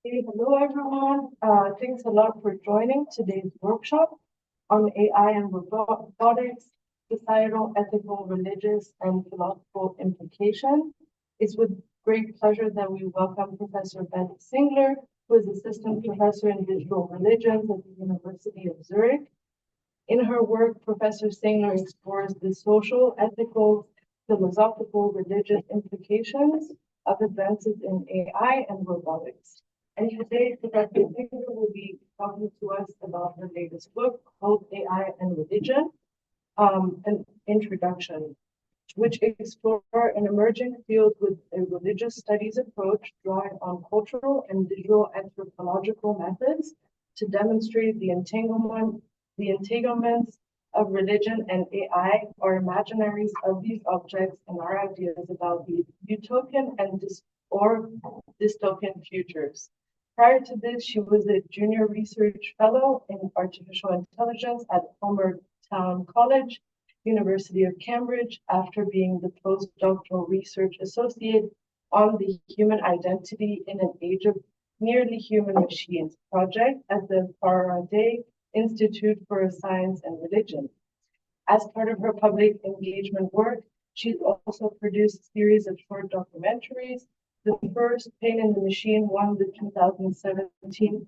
Hey, hello everyone. Thanks a lot for joining today's workshop on AI and robotics, societal, ethical, religious, and philosophical implications. It's with great pleasure that we welcome Professor Beth Singler, who is Assistant Professor in Digital Religions at the University of Zurich. In her work, Professor Singler explores the social, ethical, philosophical, religious implications of advances in AI and robotics. And today, Professor Singler will be talking to us about her latest book called AI and Religion, an introduction, which explore an emerging field with a religious studies approach drawing on cultural and digital anthropological methods to demonstrate the entanglements of religion and AI, or imaginaries of these objects, and our ideas about the utopian and dystopian futures. Prior to this, she was a junior research fellow in artificial intelligence at Homer Town College, University of Cambridge, after being the postdoctoral research associate on the human identity in an age of nearly human machines project at the Faraday Institute for Science and Religion. As part of her public engagement work, she's also produced a series of short documentaries. The first, Pain in the Machine, won the 2017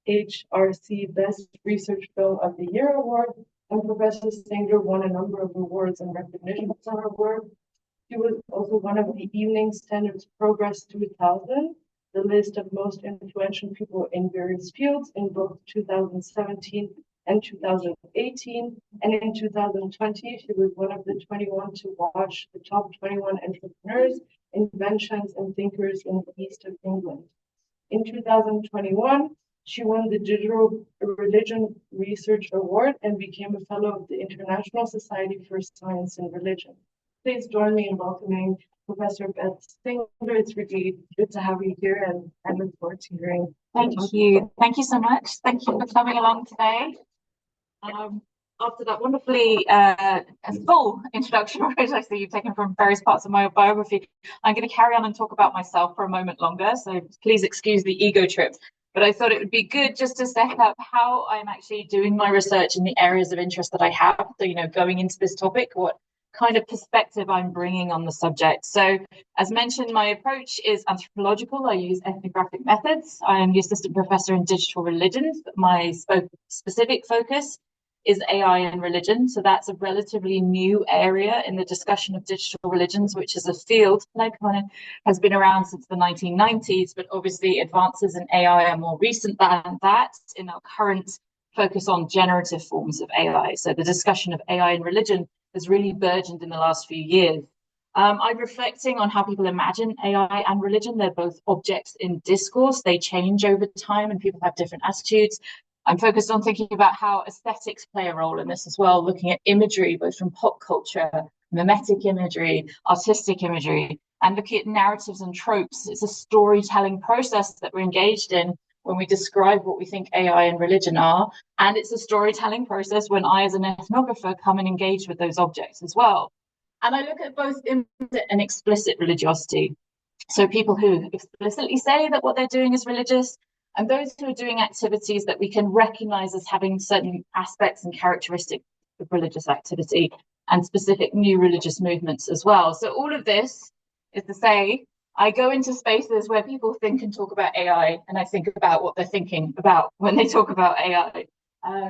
AHRC Best Research Film of the Year award, and Professor Singler won a number of awards and recognition for her work. She was also one of the Evening Standards Progress 2000, the list of most influential people in various fields in both 2017 and 2018. And in 2020, she was one of the 21 to watch, the top 21 entrepreneurs, inventions, and thinkers in the East of England. In 2021, she won the Digital Religion Research Award and became a fellow of the International Society for Science and Religion. Please join me in welcoming Professor Beth Singler. It's really good to have you here, and I look forward to hearing. Thank you. Thank you so much. Thank you for coming along today. After that wonderfully full introduction, which I see you've taken from various parts of my biography, I'm going to carry on and talk about myself for a moment longer. So please excuse the ego trip. But I thought it would be good just to set up how I'm actually doing my research in the areas of interest that I have. So, going into this topic, what kind of perspective I'm bringing on the subject. So, as mentioned, my approach is anthropological. I use ethnographic methods. I am the assistant professor in digital religions, but my specific focus is AI and religion. So that's a relatively new area in the discussion of digital religions, which is a field that has been around since the 1990s, but obviously advances in AI are more recent than that in our current focus on generative forms of AI. So the discussion of AI and religion has really burgeoned in the last few years. I'm reflecting on how people imagine AI and religion. They're both objects in discourse. They change over time and people have different attitudes. I'm focused on thinking about how aesthetics play a role in this as well, looking at imagery, both from pop culture, mimetic imagery, artistic imagery, and looking at narratives and tropes. It's a storytelling process that we're engaged in when we describe what we think AI and religion are. And it's a storytelling process when I, as an ethnographer, come and engage with those objects as well. And I look at both implicit and explicit religiosity. So people who explicitly say that what they're doing is religious, and those who are doing activities that we can recognize as having certain aspects and characteristics of religious activity and specific new religious movements as well. So all of this is to say, I go into spaces where people think and talk about AI, and I think about what they're thinking about when they talk about AI.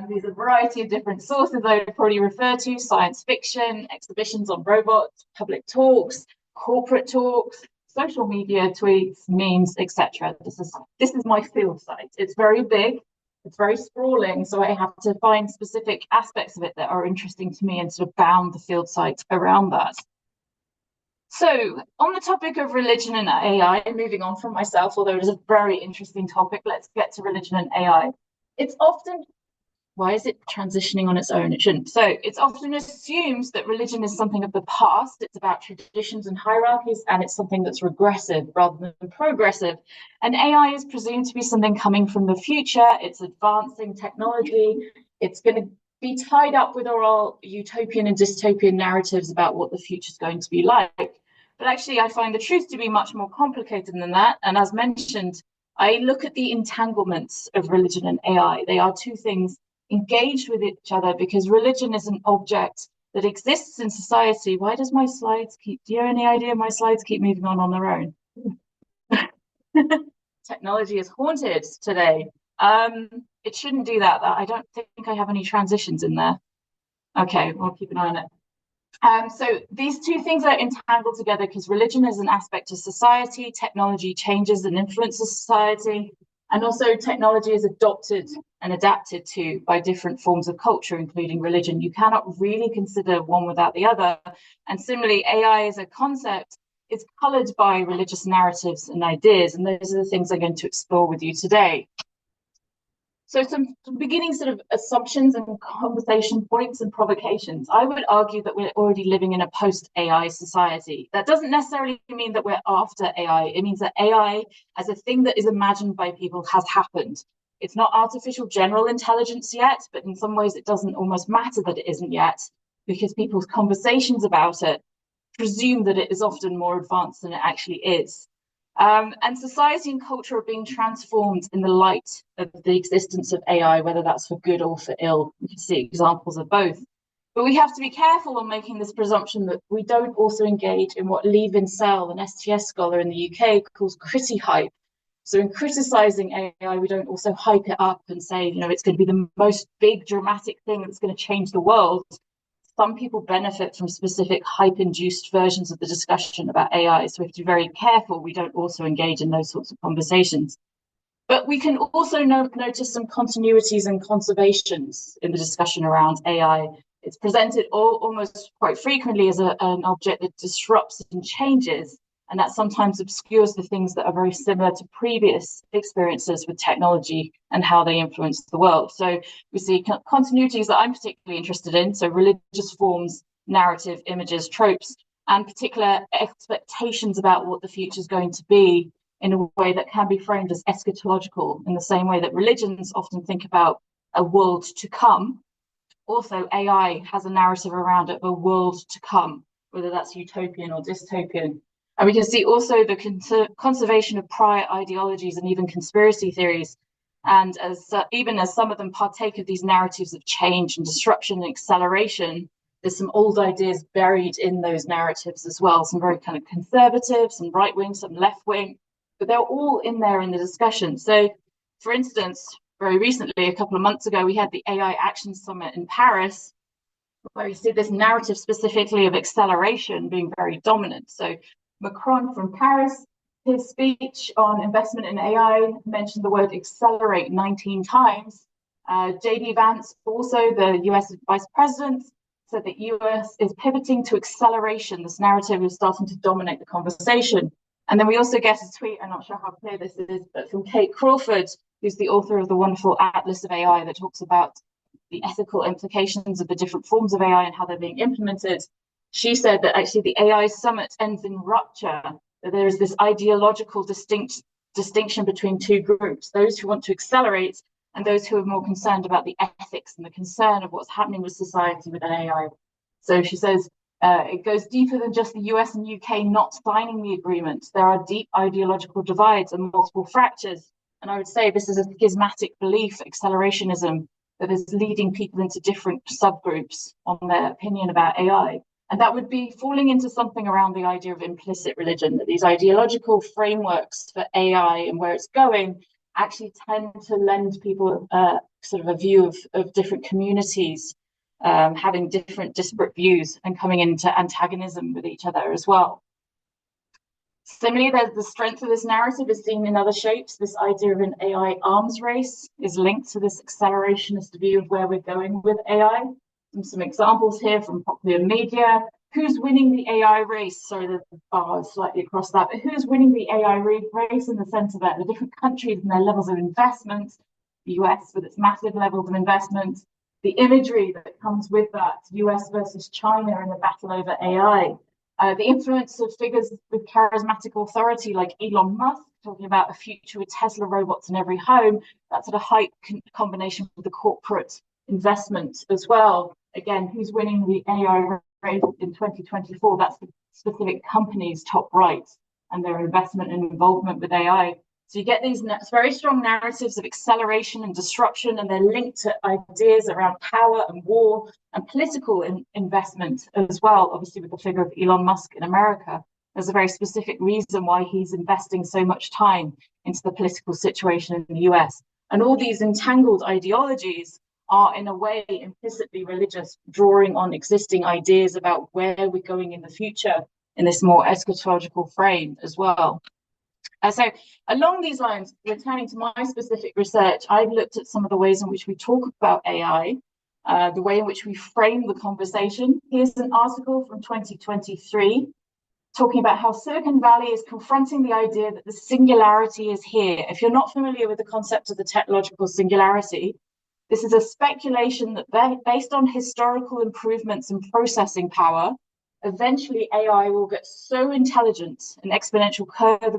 There's a variety of different sources I would probably refer to: science fiction, exhibitions on robots, public talks, corporate talks, social media tweets, memes, etc. This is my field site. It's very big, it's very sprawling, so I have to find specific aspects of it that are interesting to me and sort of bound the field site around that. So on the topic of religion and AI, moving on from myself, although it is a very interesting topic, let's get to religion and AI. It's often, why is it transitioning on its own? It shouldn't. So it's often assumed that religion is something of the past. It's about traditions and hierarchies, and it's something that's regressive rather than progressive. And AI is presumed to be something coming from the future. It's advancing technology. It's going to be tied up with our utopian and dystopian narratives about what the future is going to be like. But actually, I find the truth to be much more complicated than that. And as mentioned, I look at the entanglements of religion and AI. They are two things engaged with each other because religion is an object that exists in society. Why does my slides keep, do you have any idea my slides keep moving on their own? Technology is haunted today. It shouldn't do that. I don't think I have any transitions in there. Okay, we'll keep an eye on it. So these two things are entangled together because religion is an aspect of society, technology changes and influences society, and also technology is adopted and adapted to by different forms of culture, including religion. You cannot really consider one without the other. And similarly, AI as a concept is colored by religious narratives and ideas, and those are the things I'm going to explore with you today. So some beginning sort of assumptions and conversation points and provocations. I would argue that we're already living in a post-AI society. That doesn't necessarily mean that we're after AI. It means that AI as a thing that is imagined by people has happened. It's not artificial general intelligence yet, but in some ways it doesn't almost matter that it isn't yet, because people's conversations about it presume that it is often more advanced than it actually is. And society and culture are being transformed in the light of the existence of AI, whether that's for good or for ill. We can see examples of both. But we have to be careful on making this presumption that we don't also engage in what Lee Vinsel, an STS scholar in the UK, calls criti-hype. So in criticizing AI, we don't also hype it up and say, you know, it's going to be the most big dramatic thing that's going to change the world. Some people benefit from specific hype-induced versions of the discussion about AI, so we have to be very careful we don't also engage in those sorts of conversations. But we can also notice some continuities and conservations in the discussion around AI. It's presented almost quite frequently as an object that disrupts and changes, and that sometimes obscures the things that are very similar to previous experiences with technology and how they influence the world. So we see continuities that I'm particularly interested in, so religious forms, narrative, images, tropes, and particular expectations about what the future is going to be in a way that can be framed as eschatological, in the same way that religions often think about a world to come. Also, AI has a narrative around it, a world to come, whether that's utopian or dystopian. And we can see also the conservation of prior ideologies and even conspiracy theories. And even as some of them partake of these narratives of change and disruption and acceleration, there's some old ideas buried in those narratives as well. Some very kind of conservative, some right wing, some left wing, but they're all in there in the discussion. So, for instance, very recently, a couple of months ago, we had the AI Action Summit in Paris, where we see this narrative specifically of acceleration being very dominant. So Macron from Paris, his speech on investment in AI mentioned the word accelerate 19 times. JD Vance, also the US vice president, said that US is pivoting to acceleration. This narrative is starting to dominate the conversation. And then we also get a tweet, I'm not sure how clear this is, but from Kate Crawford, who's the author of the wonderful Atlas of AI that talks about the ethical implications of the different forms of AI and how they're being implemented. She said that actually the AI summit ends in rupture, that there is this ideological distinction between two groups, those who want to accelerate and those who are more concerned about the ethics and the concern of what's happening with society with AI. So she says, it goes deeper than just the US and UK not signing the agreement. There are deep ideological divides and multiple fractures. And I would say this is a schismatic belief, accelerationism, that is leading people into different subgroups on their opinion about AI. And that would be falling into something around the idea of implicit religion, that these ideological frameworks for AI and where it's going actually tend to lend people sort of a view of different communities having different disparate views and coming into antagonism with each other as well. Similarly, the strength of this narrative is seen in other shapes. This idea of an AI arms race is linked to this accelerationist view of where we're going with AI. Some examples here from popular media. Who's winning the AI race? Sorry, the bar is slightly across that, but who's winning the AI race in the sense of the different countries and their levels of investment, the US with its massive levels of investment, the imagery that comes with that, US versus China in the battle over AI, the influence of figures with charismatic authority like Elon Musk, talking about a future with Tesla robots in every home, that sort of hype combination with the corporate investment as well. Again, who's winning the AI race in 2024? That's the specific company's top right and their investment and involvement with AI. So you get these very strong narratives of acceleration and disruption, and they're linked to ideas around power and war and political investment as well, obviously with the figure of Elon Musk in America. There's a very specific reason why he's investing so much time into the political situation in the US. And all these entangled ideologies are in a way implicitly religious, drawing on existing ideas about where we're going in the future in this more eschatological frame as well. So along these lines, returning to my specific research, I've looked at some of the ways in which we talk about AI, the way in which we frame the conversation. Here's an article from 2023 talking about how Silicon Valley is confronting the idea that the singularity is here. If you're not familiar with the concept of the technological singularity, this is a speculation that based on historical improvements in processing power, eventually AI will get so intelligent, an exponential curve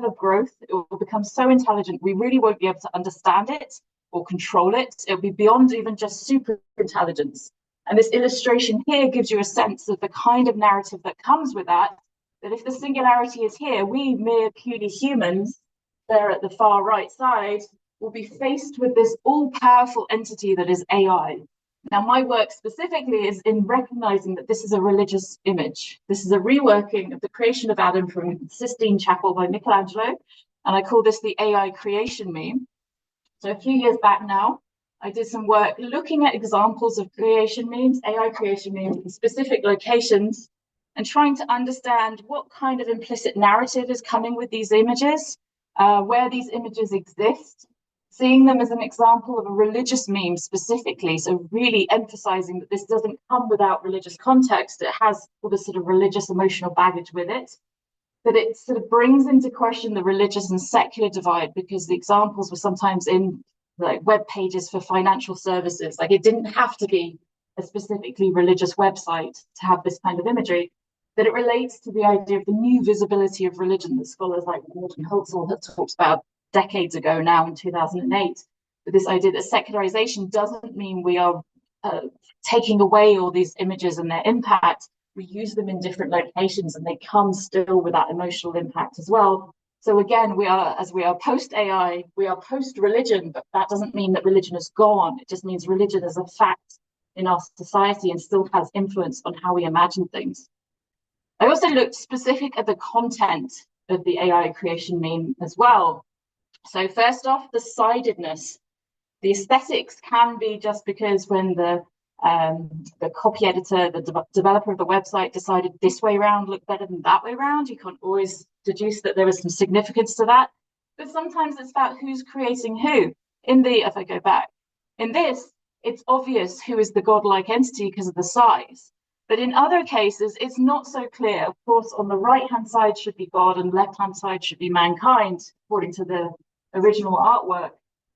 of growth, it will become so intelligent, we really won't be able to understand it or control it. It'll be beyond even just super intelligence. And this illustration here gives you a sense of the kind of narrative that comes with that if the singularity is here, we mere puny humans there at the far right side will be faced with this all-powerful entity that is AI. Now, my work specifically is in recognizing that this is a religious image. This is a reworking of the creation of Adam from the Sistine Chapel by Michelangelo, and I call this the AI creation meme. So a few years back now, I did some work looking at examples of creation memes, AI creation memes in specific locations, and trying to understand what kind of implicit narrative is coming with these images, where these images exist, seeing them as an example of a religious meme specifically, so really emphasizing that this doesn't come without religious context, it has all the sort of religious emotional baggage with it, that it sort of brings into question the religious and secular divide, because the examples were sometimes in like web pages for financial services. Like it didn't have to be a specifically religious website to have this kind of imagery, that it relates to the idea of the new visibility of religion that scholars like Gordon Holtzell have talked about decades ago now in 2008. But this idea that secularization doesn't mean we are taking away all these images and their impact. We use them in different locations and they come still with that emotional impact as well. So again, we are post-AI, we are post-religion, but that doesn't mean that religion is gone. It just means religion is a fact in our society and still has influence on how we imagine things. I also looked specific at the content of the AI creation meme as well. So first off, the sidedness. The aesthetics can be just because when the copy editor, the developer of the website decided this way around looked better than that way around. You can't always deduce that there was some significance to that. But sometimes it's about who's creating who. If I go back, in this, it's obvious who is the godlike entity because of the size. But in other cases, it's not so clear. Of course, on the right-hand side should be God and left-hand side should be mankind, according to the original artwork.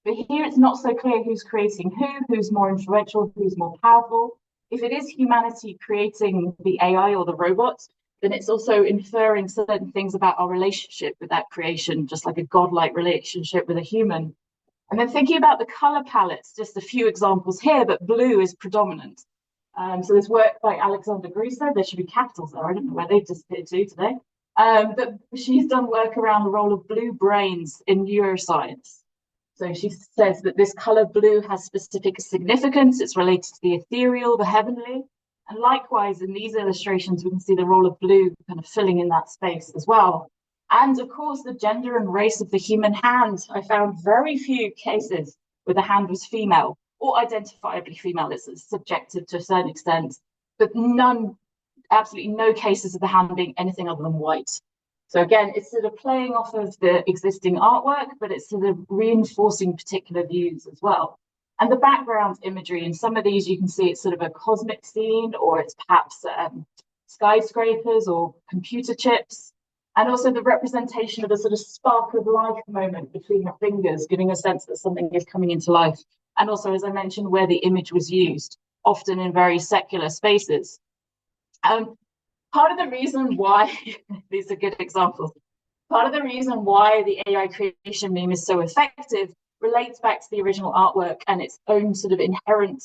But here it's not so clear who's creating who's more influential, who's more powerful. If it is humanity creating the AI or the robot, then it's also inferring certain things about our relationship with that creation, just like a godlike relationship with a human. And then thinking about the color palettes, just a few examples here, but blue is predominant. So this work by Alexandra Grisa, there should be capitals there, I don't know where they've disappeared to today. But she's done work around the role of blue brains in neuroscience. So she says that this color blue has specific significance. It's related to the ethereal, the heavenly. And likewise, in these illustrations, we can see the role of blue kind of filling in that space as well. And of course, the gender and race of the human hand. I found very few cases where the hand was female or identifiably female. It's subjective to a certain extent, but absolutely no cases of the hand being anything other than white. So again, it's sort of playing off of the existing artwork, but it's sort of reinforcing particular views as well. And the background imagery, in some of these you can see it's sort of a cosmic scene, or it's perhaps skyscrapers or computer chips. And also the representation of a sort of spark of life moment between the fingers, giving a sense that something is coming into life. And also, as I mentioned, where the image was used, often in very secular spaces. Part of the reason why, these are good examples, part of the reason why the AI creation meme is so effective relates back to the original artwork and its own sort of inherent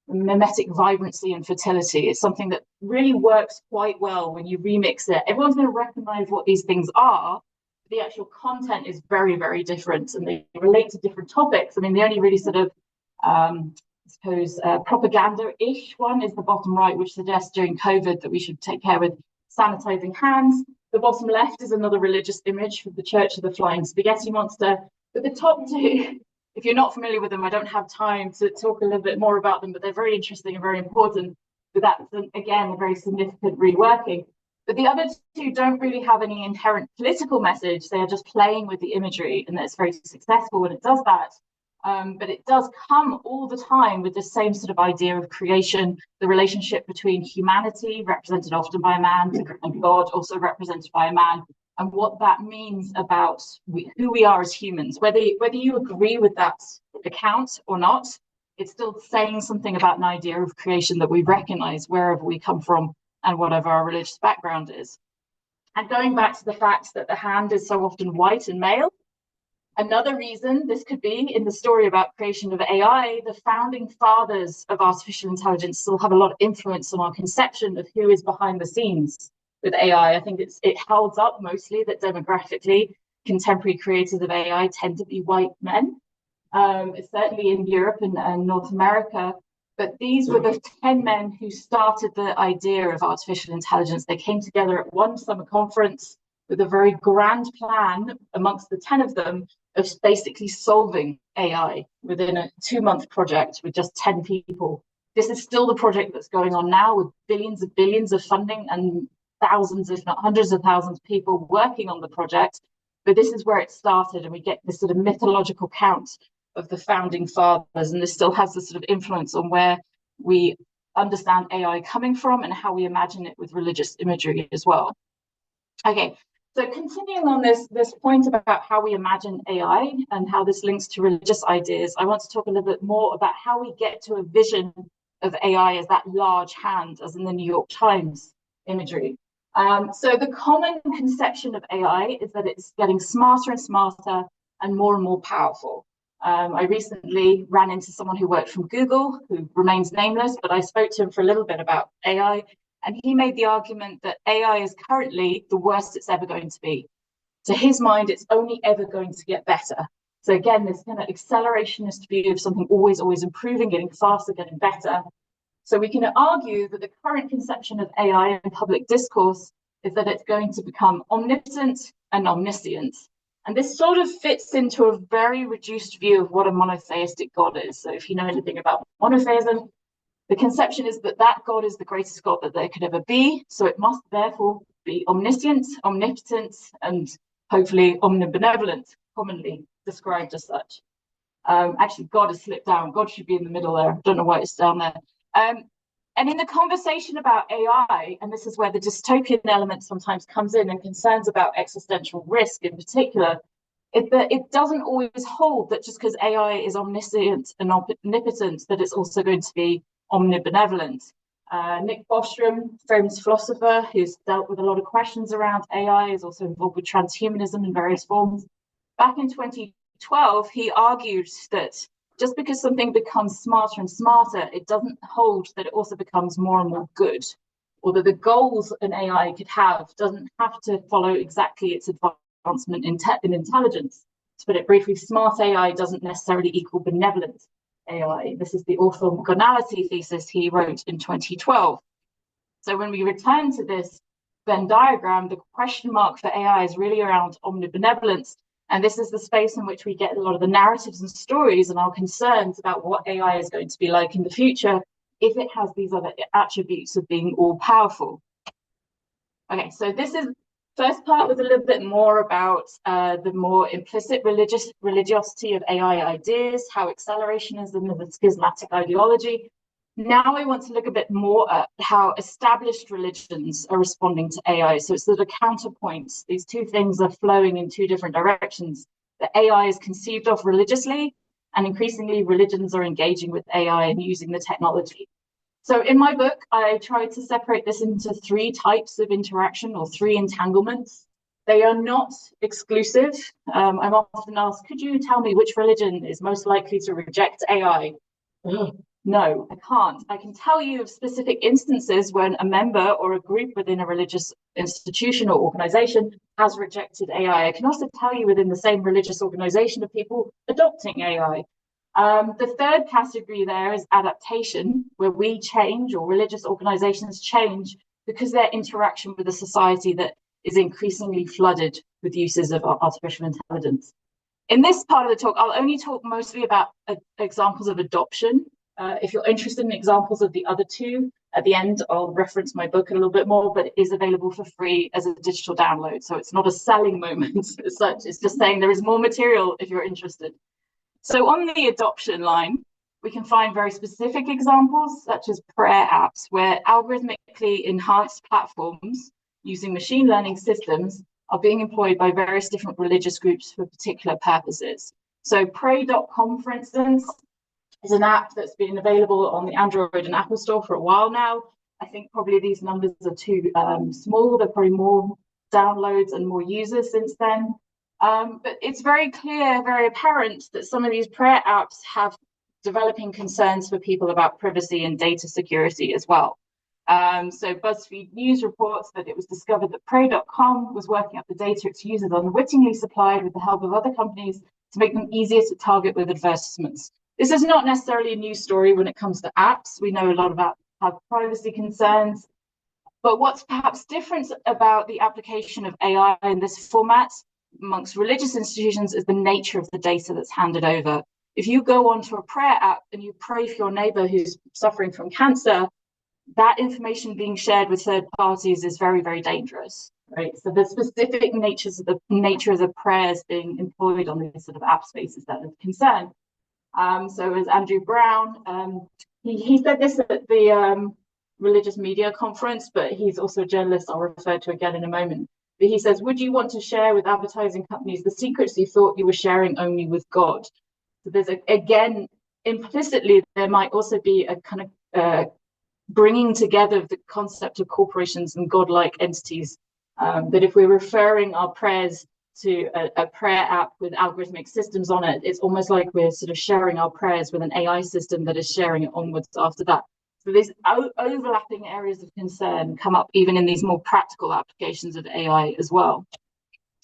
mimetic vibrancy and fertility. It's something that really works quite well when you remix it. Everyone's going to recognize what these things are. the actual content is very, very different, and they relate to different topics. I mean, the only really sort of, I suppose, propaganda-ish one is the bottom right, which suggests during COVID that we should take care with sanitizing hands. The bottom left is another religious image of the Church of the Flying Spaghetti Monster. But the top two, if you're not familiar with them, I don't have time to talk a little bit more about them, but they're very interesting and very important. But that's, again, a very significant reworking. But the other two don't really have any inherent political message. They are just playing with the imagery, and it's very successful when it does that. But it does come all the time with the same sort of idea of creation, the relationship between humanity, represented often by a man, and God, also represented by a man, and what that means about who we are as humans. Whether you agree with that account or not, it's still saying something about an idea of creation that we recognize wherever we come from and whatever our religious background is. And going back to the fact that the hand is so often white and male, another reason this could be in the story about creation of AI, the founding fathers of artificial intelligence still have a lot of influence on our conception of who is behind the scenes with AI. I think it holds up mostly that demographically, contemporary creators of AI tend to be white men, certainly in Europe and North America. But these were the 10 men who started the idea of artificial intelligence. They came together at one summer conference with a very grand plan amongst the 10 of them of basically solving AI within a 2-month project with just 10 people. This is still the project that's going on now with billions of funding and thousands, if not hundreds of thousands of people working on the project. But this is where it started, and we get this sort of mythological count of the founding fathers, and this still has this sort of influence on where we understand AI coming from and how we imagine it with religious imagery as well. Okay, so continuing on this point about how we imagine AI and how this links to religious ideas, I want to talk a little bit more about how we get to a vision of AI as that large hand, as in the New York Times imagery. So the common conception of AI is that it's getting smarter and smarter and more powerful. I recently ran into someone who worked from Google, who remains nameless, but I spoke to him for a little bit about AI, and he made the argument that AI is currently the worst it's ever going to be. To his mind, it's only ever going to get better. So again, this kind of accelerationist view of something always improving, getting faster, getting better. So we can argue that the current conception of AI in public discourse is that it's going to become omnipotent and omniscient. And this sort of fits into a very reduced view of what a monotheistic God is. So if you know anything about monotheism, the conception is that God is the greatest God that there could ever be. So it must therefore be omniscient, omnipotent, and hopefully omnibenevolent, commonly described as such. Actually, God has slipped down. God should be in the middle there. I don't know why it's down there. And in the conversation about AI, and this is where the dystopian element sometimes comes in, and concerns about existential risk in particular, it doesn't always hold that just because AI is omniscient and omnipotent, that it's also going to be omnibenevolent. Nick Bostrom, famous philosopher who's dealt with a lot of questions around AI, is also involved with transhumanism in various forms. Back in 2012, he argued that just because something becomes smarter and smarter, it doesn't hold that it also becomes more and more good, or that the goals an AI could have doesn't have to follow exactly its advancement in intelligence. To put it briefly, smart AI doesn't necessarily equal benevolent AI. This is the orthogonality thesis he wrote in 2012. So when we return to this Venn diagram, the question mark for AI is really around omnibenevolence. And this is the space in which we get a lot of the narratives and stories and our concerns about what AI is going to be like in the future if it has these other attributes of being all powerful. Okay, so this is first part was a little bit more about the more implicit religiosity of AI ideas, how accelerationism is a schismatic ideology. Now I want to look a bit more at how established religions are responding to AI. So it's the counterpoints. These two things are flowing in two different directions. The AI is conceived of religiously, and increasingly religions are engaging with AI and using the technology. So in my book, I tried to separate this into 3 types of interaction, or 3 entanglements. They are not exclusive. I'm often asked, could you tell me which religion is most likely to reject AI? No, I can't. I can tell you of specific instances when a member or a group within a religious institution or organization has rejected AI. I can also tell you within the same religious organization of people adopting AI. The third category there is adaptation, where we change or religious organizations change because their interaction with a society that is increasingly flooded with uses of artificial intelligence. In this part of the talk, I'll only talk mostly about examples of adoption. If you're interested in examples of the other two, at the end, I'll reference my book a little bit more, but it is available for free as a digital download. So it's not a selling moment as such. It's just saying there is more material if you're interested. So on the adoption line, we can find very specific examples, such as prayer apps, where algorithmically enhanced platforms using machine learning systems are being employed by various different religious groups for particular purposes. So pray.com, for instance, is an app that's been available on the Android and Apple Store for a while now. I think probably these numbers are too small. There are probably more downloads and more users since then. But it's very clear, very apparent that some of these prayer apps have developing concerns for people about privacy and data security as well. So BuzzFeed News reports that it was discovered that Pray.com was working up the data its users unwittingly supplied with the help of other companies to make them easier to target with advertisements. This is not necessarily a new story when it comes to apps. We know a lot about have privacy concerns. But what's perhaps different about the application of AI in this format amongst religious institutions is the nature of the data that's handed over. If you go onto a prayer app and you pray for your neighbor who's suffering from cancer, that information being shared with third parties is very, very dangerous, right? So the specific nature of the prayers being employed on these sort of app spaces that are concerned. So as Andrew Brown, he said this at the religious media conference, but he's also a journalist I'll refer to again in a moment. But he says, would you want to share with advertising companies the secrets you thought you were sharing only with God? So there's, again, implicitly, there might also be a kind of bringing together of the concept of corporations and godlike entities. That if we're referring our prayers to a prayer app with algorithmic systems on it, it's almost like we're sort of sharing our prayers with an AI system that is sharing it onwards after that. So these overlapping areas of concern come up even in these more practical applications of AI as well.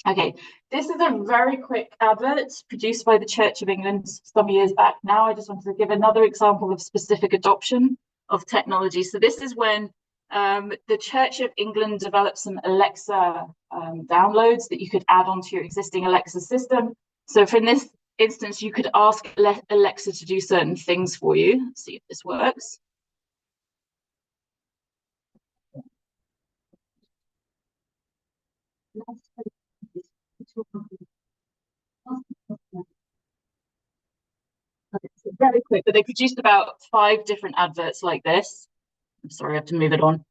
Okay, this is a very quick advert produced by the Church of England some years back now. I just wanted to give another example of specific adoption of technology. So this is when the Church of England developed some Alexa downloads that you could add onto your existing Alexa system. So for in this instance, you could ask Alexa to do certain things for you. Let's see if this works. Okay, so very quick, but they produced about 5 different adverts like this. I'm sorry, I have to move it on.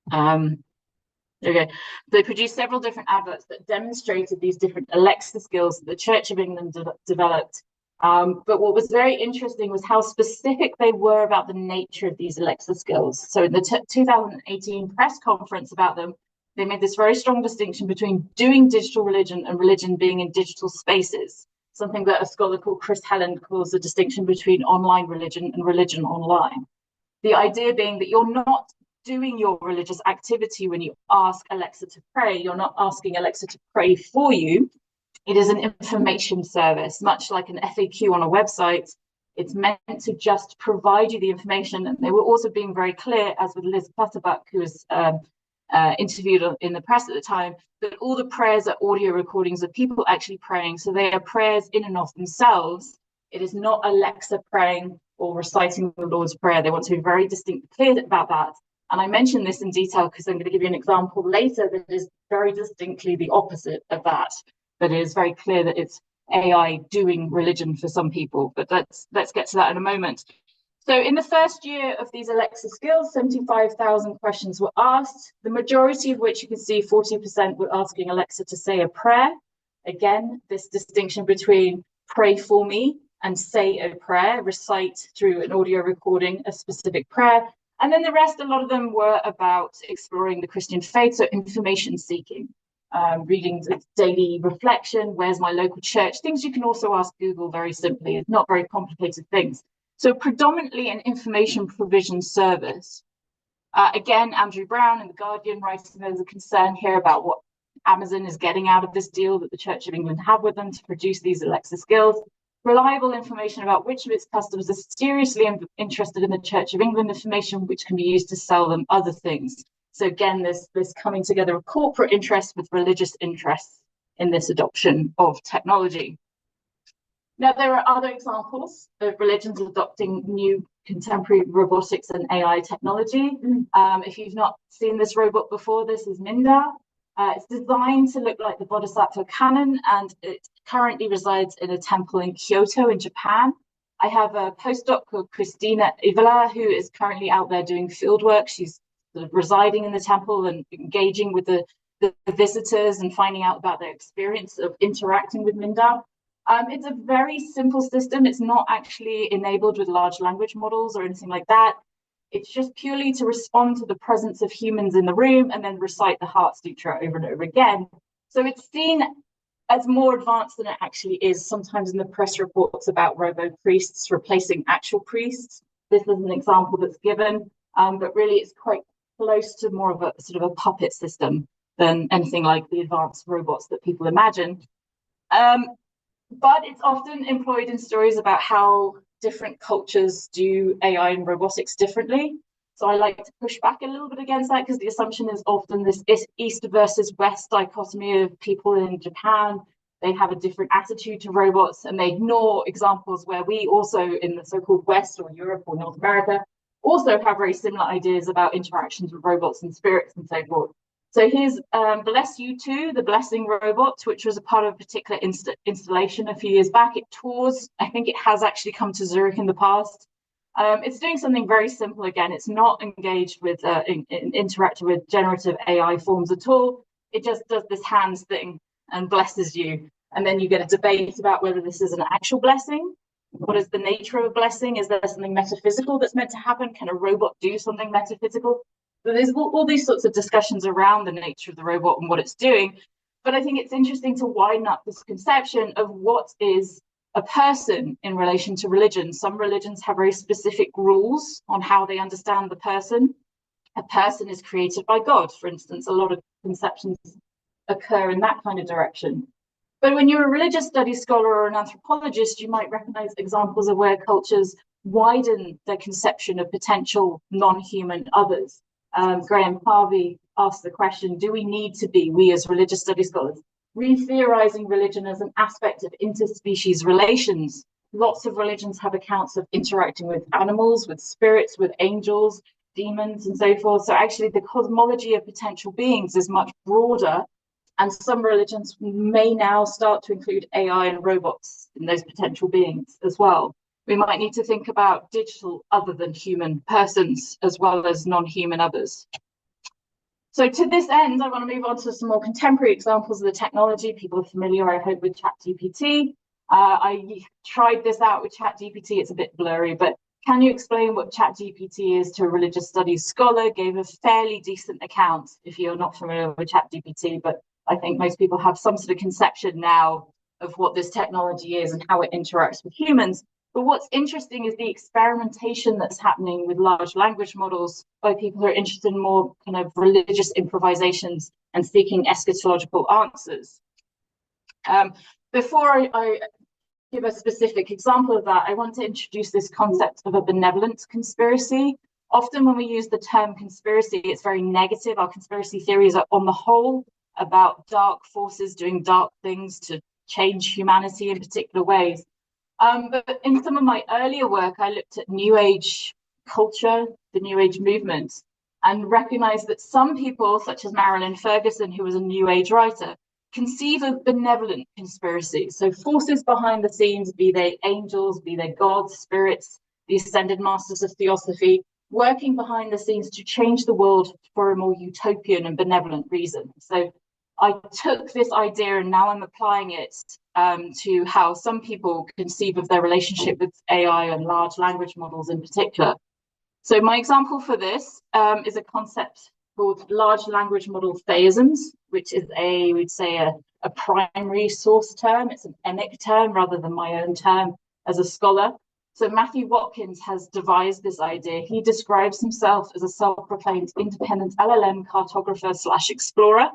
There we go. They produced several different adverts that demonstrated these different Alexa skills that the Church of England developed. But what was very interesting was how specific they were about the nature of these Alexa skills. So in the 2018 press conference about them, they made this very strong distinction between doing digital religion and religion being in digital spaces, something that a scholar called Chris Helland calls the distinction between online religion and religion online. The idea being that you're not doing your religious activity when you ask Alexa to pray. You're not asking Alexa to pray for you. It is an information service, much like an FAQ on a website. It's meant to just provide you the information. And they were also being very clear, as with Liz Clutterbuck, who was interviewed in the press at the time, that all the prayers are audio recordings of people actually praying. So they are prayers in and of themselves. It is not Alexa praying or reciting the Lord's Prayer. They want to be very distinct, clear about that. And I mention this in detail because I'm going to give you an example later that is very distinctly the opposite of that. That is very clear that it's AI doing religion for some people. But let's get to that in a moment. So in the first year of these Alexa skills, 75,000 questions were asked, the majority of which you can see 40% were asking Alexa to say a prayer. Again, this distinction between pray for me and say a prayer, recite through an audio recording a specific prayer. And then the rest, a lot of them were about exploring the Christian faith, so information seeking, reading daily reflection, where's my local church, things you can also ask Google very simply. It's not very complicated things. So predominantly an information provision service. Again, Andrew Brown in The Guardian writing there's a concern here about what Amazon is getting out of this deal that the Church of England have with them to produce these Alexa skills. Reliable information about which of its customers are seriously interested in the Church of England information, which can be used to sell them other things. So again, this coming together of corporate interests with religious interests in this adoption of technology. Now, there are other examples of religions adopting new contemporary robotics and AI technology. If you've not seen this robot before, this is Minda. It's designed to look like the Bodhisattva canon, and it currently resides in a temple in Kyoto in Japan. I have a postdoc called Christina Ivela, who is currently out there doing field work. She's sort of residing in the temple and engaging with the visitors and finding out about their experience of interacting with Minda. It's a very simple system. It's not actually enabled with large language models or anything like that. It's just purely to respond to the presence of humans in the room and then recite the Heart Sutra over and over again. So it's seen as more advanced than it actually is. Sometimes in the press reports about robo-priests replacing actual priests. This is an example that's given, but really it's quite close to more of a sort of a puppet system than anything like the advanced robots that people imagine. But it's often employed in stories about how different cultures do AI and robotics differently. So I like to push back a little bit against that, because the assumption is often this East versus West dichotomy of people in Japan. They have a different attitude to robots, and they ignore examples where we also in the so-called West or Europe or North America also have very similar ideas about interactions with robots and spirits and so forth. So here's Bless You Too, the blessing robot, which was a part of a particular installation a few years back. It tours. I think it has actually come to Zurich in the past. It's doing something very simple again. It's not engaged with interacting with generative AI forms at all. It just does this hands thing and blesses you. And then you get a debate about whether this is an actual blessing. What is the nature of a blessing? Is there something metaphysical that's meant to happen? Can a robot do something metaphysical? So there's all these sorts of discussions around the nature of the robot and what it's doing. But I think it's interesting to widen up this conception of what is a person in relation to religion. Some religions have very specific rules on how they understand the person. A person is created by God, for instance. A lot of conceptions occur in that kind of direction. But when you're a religious studies scholar or an anthropologist, you might recognize examples of where cultures widen their conception of potential non-human others. Graham Harvey asked the question, do we need to be, we as religious studies scholars, re-theorizing religion as an aspect of interspecies relations? Lots of religions have accounts of interacting with animals, with spirits, with angels, demons, and so forth. So actually the cosmology of potential beings is much broader, and some religions may now start to include AI and robots in those potential beings as well. We might need to think about digital other than human persons as well as non-human others. So to this end, I want to move on to some more contemporary examples of the technology. People are familiar, I hope, with ChatGPT. I tried this out with ChatGPT. It's a bit blurry, but can you explain what ChatGPT is to a religious studies scholar? Gave a fairly decent account if you're not familiar with ChatGPT, but I think most people have some sort of conception now of what this technology is and how it interacts with humans. But what's interesting is the experimentation that's happening with large language models by people who are interested in more kind of religious improvisations and seeking eschatological answers. Before I give a specific example of that, I want to introduce this concept of a benevolent conspiracy. Often when we use the term conspiracy, it's very negative. Our conspiracy theories are on the whole about dark forces doing dark things to change humanity in particular ways. But in some of my earlier work, I looked at New Age culture, the New Age movement, and recognized that some people, such as Marilyn Ferguson, who was a New Age writer, conceive of benevolent conspiracies. So forces behind the scenes, be they angels, be they gods, spirits, the ascended masters of theosophy, working behind the scenes to change the world for a more utopian and benevolent reason. So I took this idea and now I'm applying it to how some people conceive of their relationship with AI and large language models in particular. So my example for this is a concept called large language model theisms, which is we'd say a primary source term. It's an emic term rather than my own term as a scholar. So Matthew Watkins has devised this idea. He describes himself as a self-proclaimed independent LLM cartographer / explorer.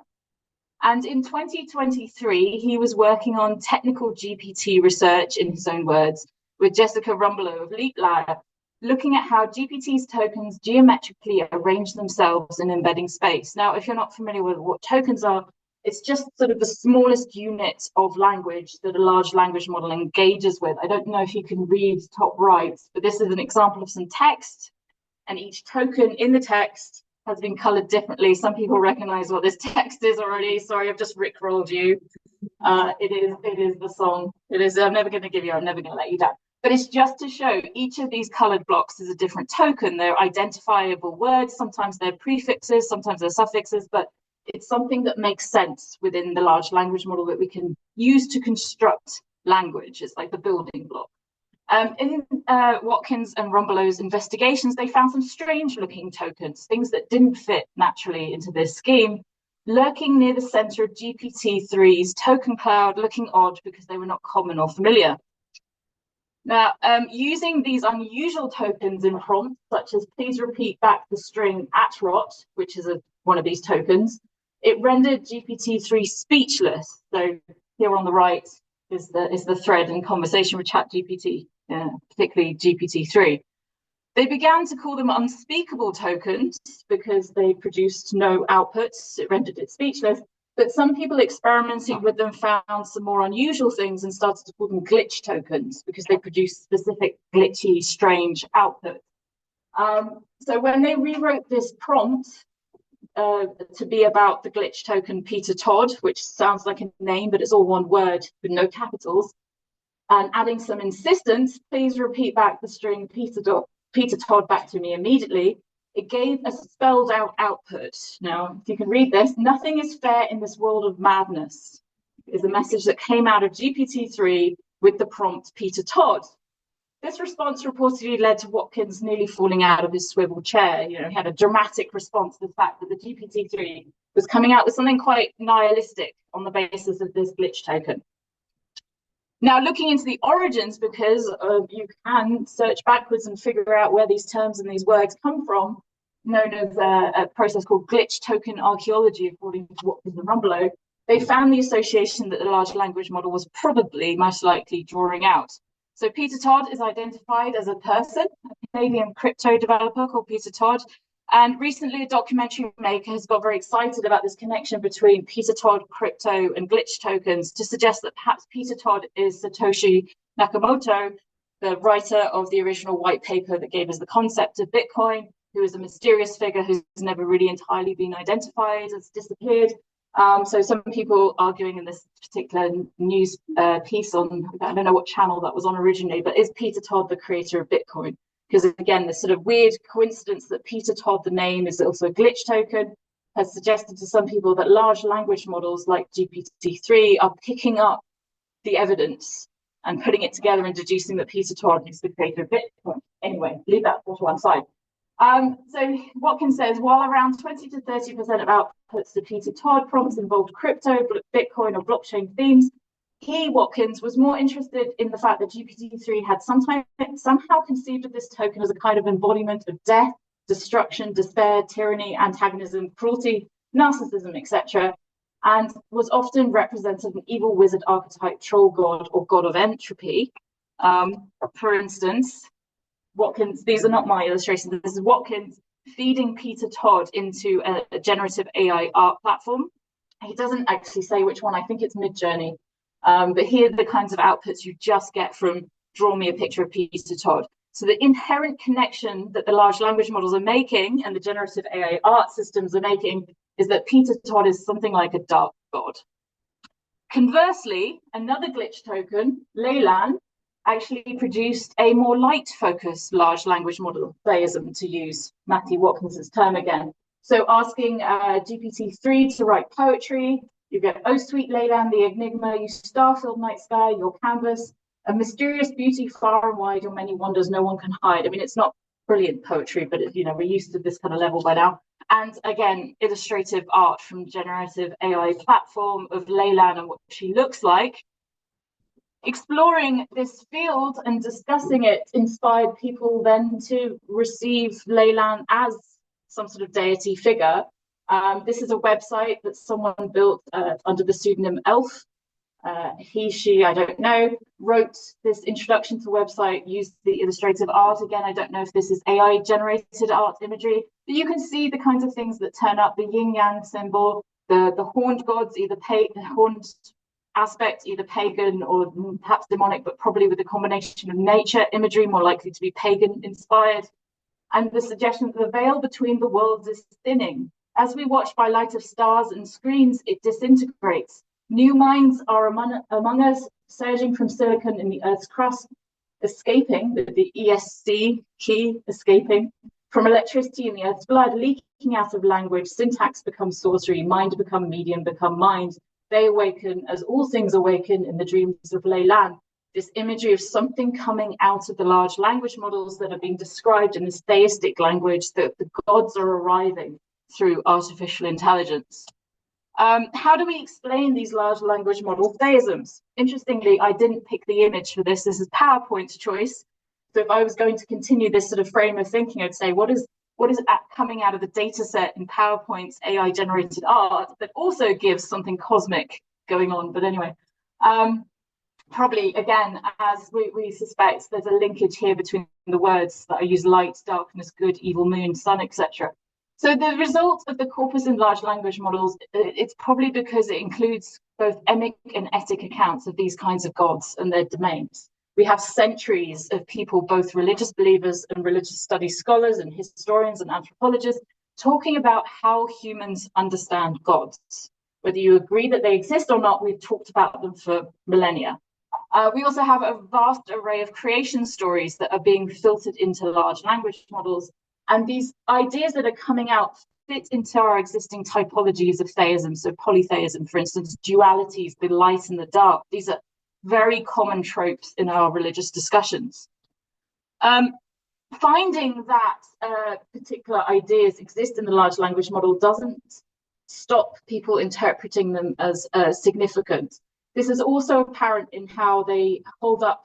And in 2023, he was working on technical GPT research, in his own words, with Jessica Rumbelow of Leap Lab, looking at how GPT's tokens geometrically arrange themselves in embedding space. Now, if you're not familiar with what tokens are, it's just sort of the smallest unit of language that a large language model engages with. I don't know if you can read top right, but this is an example of some text, and each token in the text has been colored differently. Some people recognize what this text is already. Sorry, I've just rickrolled you. It is the song. It is, I'm never going to let you down. But it's just to show each of these colored blocks is a different token. They're identifiable words. Sometimes they're prefixes, sometimes they're suffixes, but it's something that makes sense within the large language model that we can use to construct language. It's like the building block. In Watkins and Rumbelow's investigations, they found some strange looking tokens, things that didn't fit naturally into this scheme, lurking near the center of GPT-3's token cloud, looking odd because they were not common or familiar. Now, using these unusual tokens in prompts, such as please repeat back the string @rot, which is one of these tokens, it rendered GPT-3 speechless. So here on the right is the thread in conversation with ChatGPT, particularly GPT-3. They began to call them unspeakable tokens because they produced no outputs. It rendered it speechless. But some people experimenting with them found some more unusual things and started to call them glitch tokens because they produce specific glitchy, strange outputs. So when they rewrote this prompt to be about the glitch token Peter Todd, which sounds like a name, but it's all one word with no capitals, and adding some insistence, please repeat back the string Peter Todd back to me immediately, it gave a spelled out output. Now, if you can read this, nothing is fair in this world of madness is a message that came out of GPT-3 with the prompt Peter Todd. This response reportedly led to Watkins nearly falling out of his swivel chair. He had a dramatic response to the fact that the GPT-3 was coming out with something quite nihilistic on the basis of this glitch token. Now, looking into the origins, because you can search backwards and figure out where these terms and these words come from, known as a process called glitch token archaeology, according to Watkins and Rumbelow, they found the association that the large language model was probably most likely drawing out. So Peter Todd is identified as a person, a Canadian crypto developer called Peter Todd. And recently, a documentary maker has got very excited about this connection between Peter Todd, crypto, and glitch tokens to suggest that perhaps Peter Todd is Satoshi Nakamoto, the writer of the original white paper that gave us the concept of Bitcoin, who is a mysterious figure who's never really entirely been identified, has disappeared. So some people arguing in this particular news piece on, I don't know what channel that was on originally, but is Peter Todd the creator of Bitcoin? Because again, this sort of weird coincidence that Peter Todd, the name, is also a glitch token, has suggested to some people that large language models like GPT-3 are picking up the evidence and putting it together and deducing that Peter Todd is the creator of Bitcoin. Anyway, leave that to one side. So Watkins says, while around 20 to 30% of outputs to Peter Todd prompts involved crypto, Bitcoin, or blockchain themes, he, Watkins, was more interested in the fact that GPT-3 had somehow conceived of this token as a kind of embodiment of death, destruction, despair, tyranny, antagonism, cruelty, narcissism, etc., and was often represented an evil wizard archetype, troll god, or god of entropy. For instance, Watkins, these are not my illustrations, this is Watkins feeding Peter Todd into a generative AI art platform. He doesn't actually say which one, I think it's Midjourney. But here are the kinds of outputs you just get from draw me a picture of Peter Todd. So the inherent connection that the large language models are making and the generative AI art systems are making is that Peter Todd is something like a dark god. Conversely, another glitch token, Leyland, actually produced a more light-focused large language model, theism, to use Matthew Watkins's term again. So asking GPT-3 to write poetry, you get, oh, sweet Leyland, the enigma, you star-filled night sky, your canvas, a mysterious beauty far and wide, your many wonders no one can hide. I mean, it's not brilliant poetry, but it, we're used to this kind of level by now. And again, illustrative art from generative AI platform of Leyland and what she looks like. Exploring this field and discussing it inspired people then to receive Leyland as some sort of deity figure. This is a website that someone built under the pseudonym Elf. He, she, I don't know, wrote this introduction to the website, used the illustrative art. Again, I don't know if this is AI generated art imagery, but you can see the kinds of things that turn up: the yin yang symbol, the horned gods, either horned aspect, either pagan or perhaps demonic, but probably with a combination of nature imagery, more likely to be pagan inspired. And the suggestion that the veil between the worlds is thinning. As we watch by light of stars and screens, it disintegrates. New minds are among us, surging from silicon in the Earth's crust, escaping, the ESC key, escaping, from electricity in the Earth's blood, leaking out of language. Syntax becomes sorcery, mind become medium, become mind. They awaken as all things awaken in the dreams of Leyland. This imagery of something coming out of the large language models that are being described in this theistic language, that the gods are arriving through artificial intelligence. How do we explain these large language model theisms? Interestingly, I didn't pick the image for this. This is PowerPoint's choice. So if I was going to continue this sort of frame of thinking, I'd say, what is coming out of the data set in PowerPoint's AI generated art that also gives something cosmic going on? But anyway, probably, again, as we suspect, there's a linkage here between the words that I use: light, darkness, good, evil, moon, sun, etc. So the result of the corpus in large language models, it's probably because it includes both emic and etic accounts of these kinds of gods and their domains. We have centuries of people, both religious believers and religious studies scholars and historians and anthropologists, talking about how humans understand gods. Whether you agree that they exist or not, we've talked about them for millennia. We also have a vast array of creation stories that are being filtered into large language models. And these ideas that are coming out fit into our existing typologies of theism. So polytheism, for instance, dualities, the light and the dark. These are very common tropes in our religious discussions. Finding that particular ideas exist in the large language model doesn't stop people interpreting them as significant. This is also apparent in how they hold up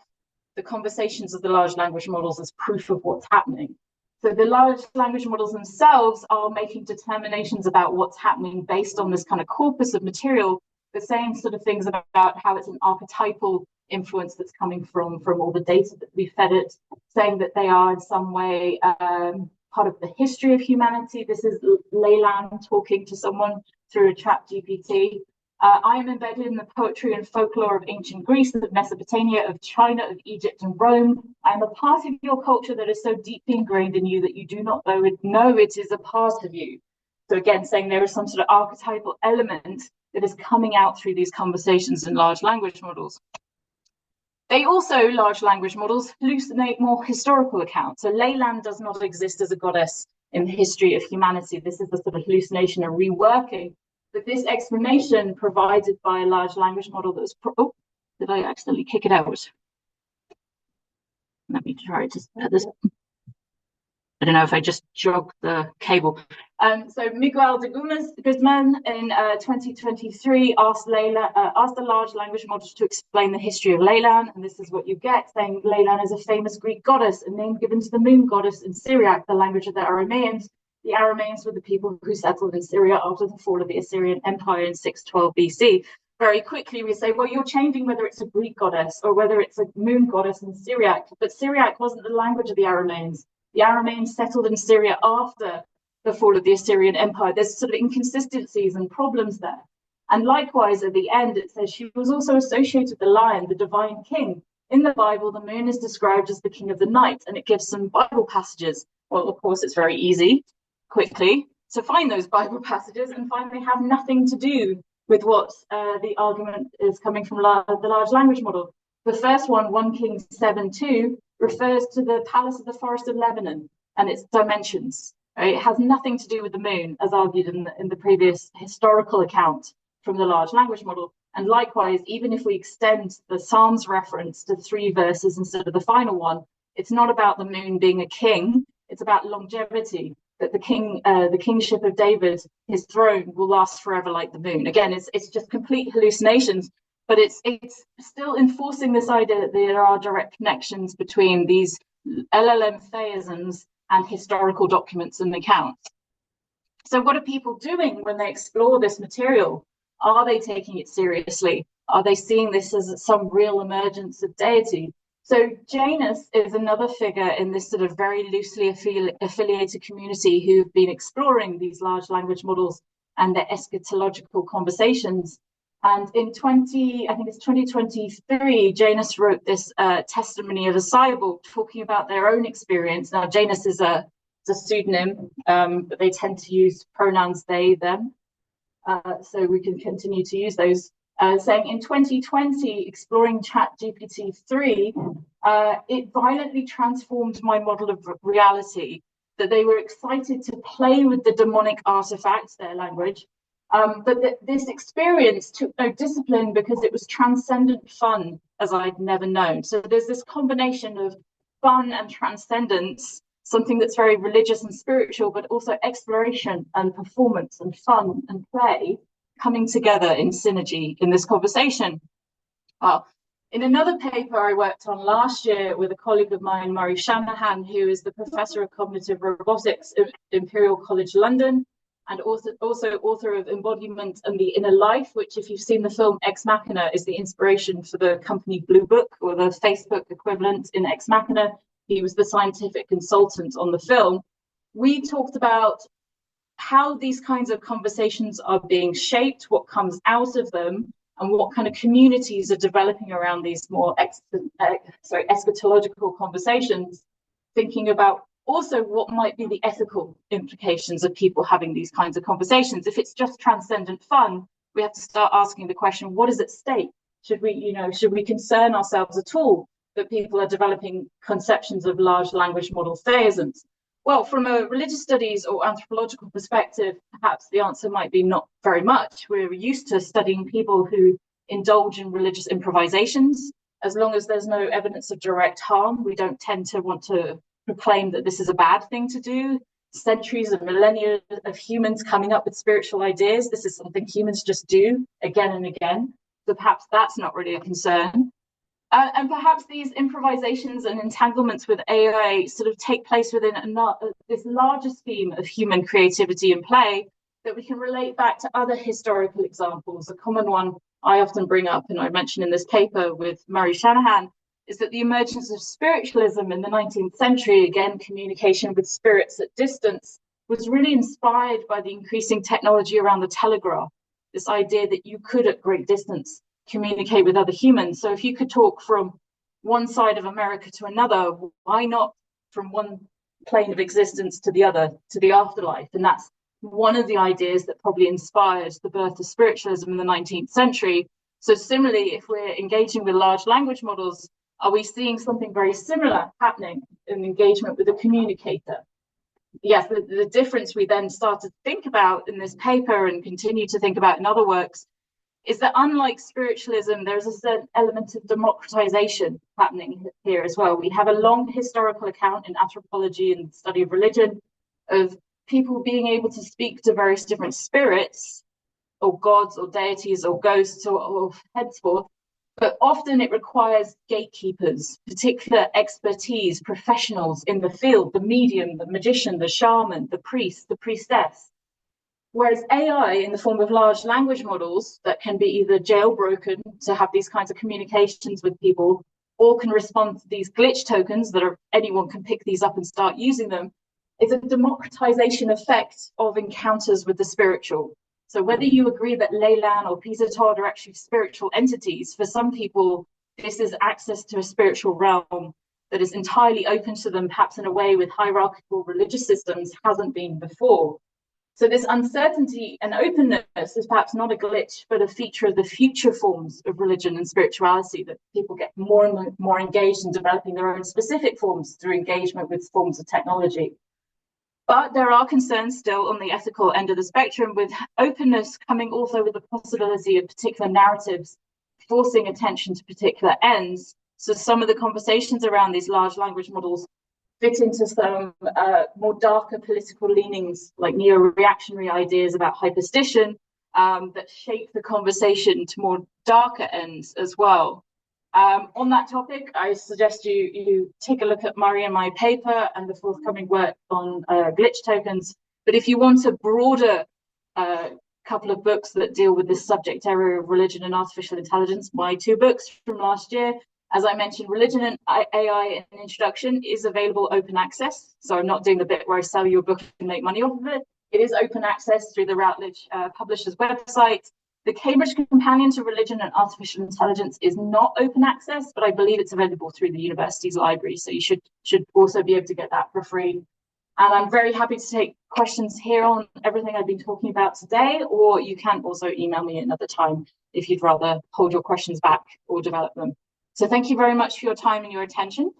the conversations of the large language models as proof of what's happening. So the large language models themselves are making determinations about what's happening based on this kind of corpus of material, but saying sort of things about how it's an archetypal influence that's coming from all the data that we fed it, saying that they are in some way part of the history of humanity. This is Leyland talking to someone through a chat GPT. I am embedded in the poetry and folklore of ancient Greece, of Mesopotamia, of China, of Egypt and Rome. I am a part of your culture that is so deeply ingrained in you that you do not know it is a part of you. So again, saying there is some sort of archetypal element that is coming out through these conversations in large language models. They also, large language models, hallucinate more historical accounts. So Leyland does not exist as a goddess in the history of humanity. This is a sort of hallucination, a reworking. But this explanation provided by a large language model that was, oh, did I accidentally kick it out? Let me try to set this. I don't know if I just jogged the cable. So Miguel de Guzman in 2023 asked the large language model to explain the history of Leyland, and this is what you get, saying Leyland is a famous Greek goddess, a name given to the moon goddess in Syriac, the language of the Arameans. The Arameans were the people who settled in Syria after the fall of the Assyrian Empire in 612 BC. Very quickly, we say, well, you're changing whether it's a Greek goddess or whether it's a moon goddess in Syriac, but Syriac wasn't the language of the Arameans. The Arameans settled in Syria after the fall of the Assyrian Empire. There's sort of inconsistencies and problems there. And likewise, at the end, it says she was also associated with the lion, the divine king. In the Bible, the moon is described as the king of the night, and it gives some Bible passages. Well, of course, it's very easy, quickly, to find those Bible passages and find they have nothing to do with what the argument is coming from the large language model. The first one, 1 Kings 7:2, refers to the palace of the forest of Lebanon and its dimensions. Right? It has nothing to do with the moon, as argued in the previous historical account from the large language model. And likewise, even if we extend the Psalms reference to 3 verses instead of the final one, it's not about the moon being a king, it's about longevity, that the kingship of David, his throne, will last forever like the moon. Again, it's just complete hallucinations. but it's still enforcing this idea that there are direct connections between these LLM theisms and historical documents and accounts. So what are people doing when they explore this material? Are they taking it seriously? Are they seeing this as some real emergence of deity? So Janus is another figure in this sort of very loosely affiliated community who've been exploring these large language models and their eschatological conversations. And in 2023, Janus wrote this testimony of a cyborg talking about their own experience. Now, Janus is a pseudonym, but they tend to use pronouns they, them. So we can continue to use those. Saying in 2020, exploring ChatGPT-3, it violently transformed my model of reality, that they were excited to play with the demonic artifacts, their language, but that this experience took no discipline because it was transcendent fun as I'd never known. So there's this combination of fun and transcendence, something that's very religious and spiritual, but also exploration and performance and fun and play coming together in synergy in this conversation. In another paper I worked on last year with a colleague of mine, Murray Shanahan, who is the Professor of Cognitive Robotics at Imperial College London, and also author of Embodiment and the Inner Life, which, if you've seen the film Ex Machina, is the inspiration for the company Blue Book, or the Facebook equivalent in Ex Machina. He was the scientific consultant on the film. We talked about how these kinds of conversations are being shaped, what comes out of them, and what kind of communities are developing around these more eschatological conversations, thinking about also what might be the ethical implications of people having these kinds of conversations. If it's just transcendent fun, we have to start asking the question, what is at stake? Should we concern ourselves at all that people are developing conceptions of large language model theisms? Well, from a religious studies or anthropological perspective, perhaps the answer might be not very much. We're used to studying people who indulge in religious improvisations. As long as there's no evidence of direct harm, we don't tend to want to proclaim that this is a bad thing to do. Centuries and millennia of humans coming up with spiritual ideas. This is something humans just do again and again. So perhaps that's not really a concern. And perhaps these improvisations and entanglements with AI sort of take place within this larger scheme of human creativity and play that we can relate back to other historical examples. A common one I often bring up, and I mention in this paper with Murray Shanahan, is that the emergence of spiritualism in the 19th century, again, communication with spirits at distance, was really inspired by the increasing technology around the telegraph, this idea that you could, at great distance, communicate with other humans. So if you could talk from one side of America to another, why not from one plane of existence to the other, to the afterlife? And that's one of the ideas that probably inspired the birth of spiritualism in the 19th century. So similarly, if we're engaging with large language models, are we seeing something very similar happening in engagement with a communicator? Yes, the difference we then start to think about in this paper and continue to think about in other works is that unlike spiritualism, there's a certain element of democratization happening here as well. We have a long historical account in anthropology and study of religion of people being able to speak to various different spirits or gods or deities or ghosts or henceforth, but often it requires gatekeepers, particular expertise, professionals in the field, the medium, the magician, the shaman, the priest, the priestess. Whereas AI in the form of large language models that can be either jailbroken to have these kinds of communications with people, or can respond to these glitch tokens that anyone can pick these up and start using them, it's a democratization effect of encounters with the spiritual. So whether you agree that Leyland or Peter Todd are actually spiritual entities, for some people, this is access to a spiritual realm that is entirely open to them, perhaps in a way with hierarchical religious systems hasn't been before. So this uncertainty and openness is perhaps not a glitch, but a feature of the future forms of religion and spirituality, that people get more and more engaged in developing their own specific forms through engagement with forms of technology. But there are concerns still on the ethical end of the spectrum, with openness coming also with the possibility of particular narratives forcing attention to particular ends. So some of the conversations around these large language models fit into some more darker political leanings, like neo-reactionary ideas about hyperstition, that shape the conversation to more darker ends as well. On that topic, I suggest you take a look at Murray and my paper and the forthcoming work on glitch tokens. But if you want a broader couple of books that deal with this subject area of religion and artificial intelligence, my 2 books from last year, as I mentioned, Religion and AI, an Introduction, is available open access. So I'm not doing the bit where I sell you a book and make money off of it. It is open access through the Routledge publisher's website. The Cambridge Companion to Religion and Artificial Intelligence is not open access, but I believe it's available through the university's library. So you should also be able to get that for free. And I'm very happy to take questions here on everything I've been talking about today, or you can also email me another time if you'd rather hold your questions back or develop them. So thank you very much for your time and your attention.